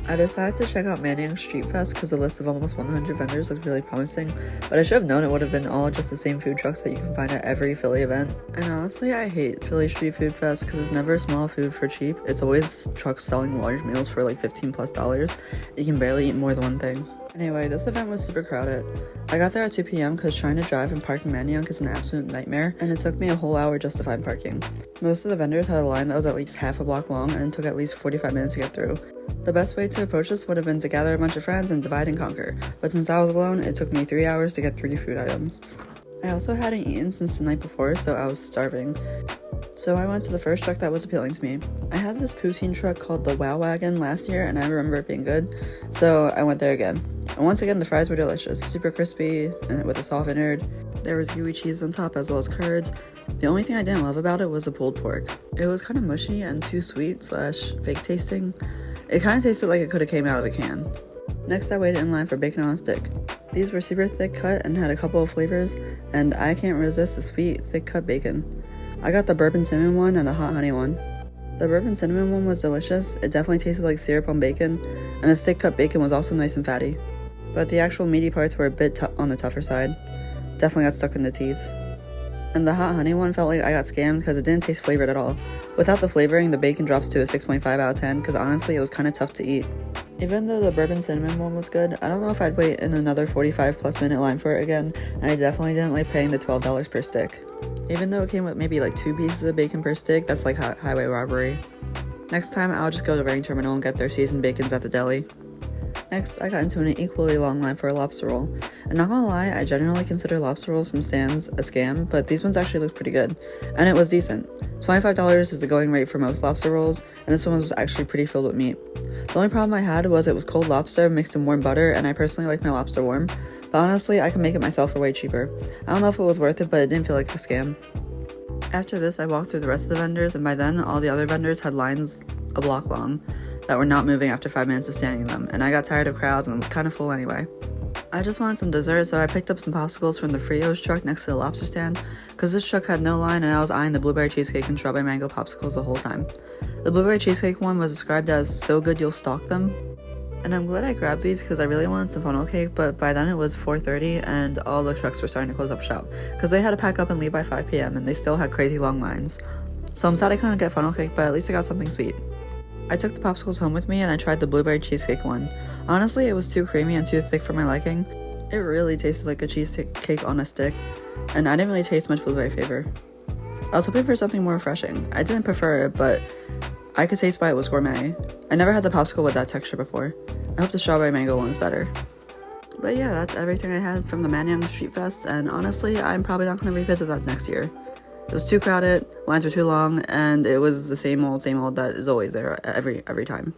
I decided to check out Manayunk Street Fest because the list of almost 100 vendors looked really promising, but I should have known it would have been all just the same food trucks that you can find at every Philly event. And honestly, I hate Philly Street Food Fest because it's never small food for cheap. It's always trucks selling large meals for like $15+. You can barely eat more than one thing. Anyway, this event was super crowded. I got there at 2 p.m. because trying to drive and park in Manayunk is an absolute nightmare, and it took me a whole hour just to find parking. Most of the vendors had a line that was at least half a block long, and it took at least 45 minutes to get through. The best way to approach this would have been to gather a bunch of friends and divide and conquer, but since I was alone, it took me 3 hours to get 3 food items. I also hadn't eaten since the night before, so I was starving. So I went to the first truck that was appealing to me. I had this Poutine truck called the Wow Wagon last year, and I remember it being good, so I went there again. And once again, the fries were delicious, super crispy, and with a soft innard. There was gooey cheese on top as well as curds. The only thing I didn't love about it was the pulled pork. It was kind of mushy and too sweet / fake tasting. It kind of tasted like it could have came out of a can. Next, I waited in line for bacon on a stick. These were super thick cut and had a couple of flavors, and I can't resist the sweet, thick cut bacon. I got the bourbon cinnamon one and the hot honey one. The bourbon cinnamon one was delicious. It definitely tasted like syrup on bacon, and the thick cut bacon was also nice and fatty. But the actual meaty parts were a bit on the tougher side. Definitely got stuck in the teeth. And the hot honey one felt like I got scammed because it didn't taste flavored at all. Without the flavoring, the bacon drops to a 6.5 out of 10 because honestly it was kind of tough to eat. Even though the bourbon cinnamon one was good, I don't know if I'd wait in another 45+ minute line for it again, and I definitely didn't like paying the $12 per stick. Even though it came with maybe like 2 pieces of bacon per stick, that's like highway robbery. Next time I'll just go to Ring Terminal and get their seasoned bacons at the deli. Next, I got into an equally long line for a lobster roll. And not gonna lie, I generally consider lobster rolls from stands a scam, but these ones actually looked pretty good. And it was decent. $25 is the going rate for most lobster rolls, and this one was actually pretty filled with meat. The only problem I had was it was cold lobster mixed in warm butter, and I personally like my lobster warm. But honestly, I could make it myself for way cheaper. I don't know if it was worth it, but it didn't feel like a scam. After this, I walked through the rest of the vendors, and by then, all the other vendors had lines a block long that were not moving after 5 minutes of standing in them, and I got tired of crowds and it was kind of full anyway. I just wanted some dessert, so I picked up some popsicles from the Frios truck next to the lobster stand, because this truck had no line and I was eyeing the blueberry cheesecake and strawberry mango popsicles the whole time. The blueberry cheesecake one was described as so good you'll stalk them, and I'm glad I grabbed these because I really wanted some funnel cake, but by then it was 4:30 and all the trucks were starting to close up shop, because they had to pack up and leave by 5 p.m. and they still had crazy long lines. So I'm sad I couldn't get funnel cake, but at least I got something sweet. I took the popsicles home with me and I tried the blueberry cheesecake one. Honestly, it was too creamy and too thick for my liking. It really tasted like a cheesecake on a stick, and I didn't really taste much blueberry flavor. I was hoping for something more refreshing. I didn't prefer it, but I could taste why it was gourmet. I never had the popsicle with that texture before. I hope the strawberry mango one's better. But yeah, that's everything I had from the Manayunk Street Fest, and honestly, I'm probably not going to revisit that next year. It was too crowded, lines were too long, and it was the same old that is always there every time.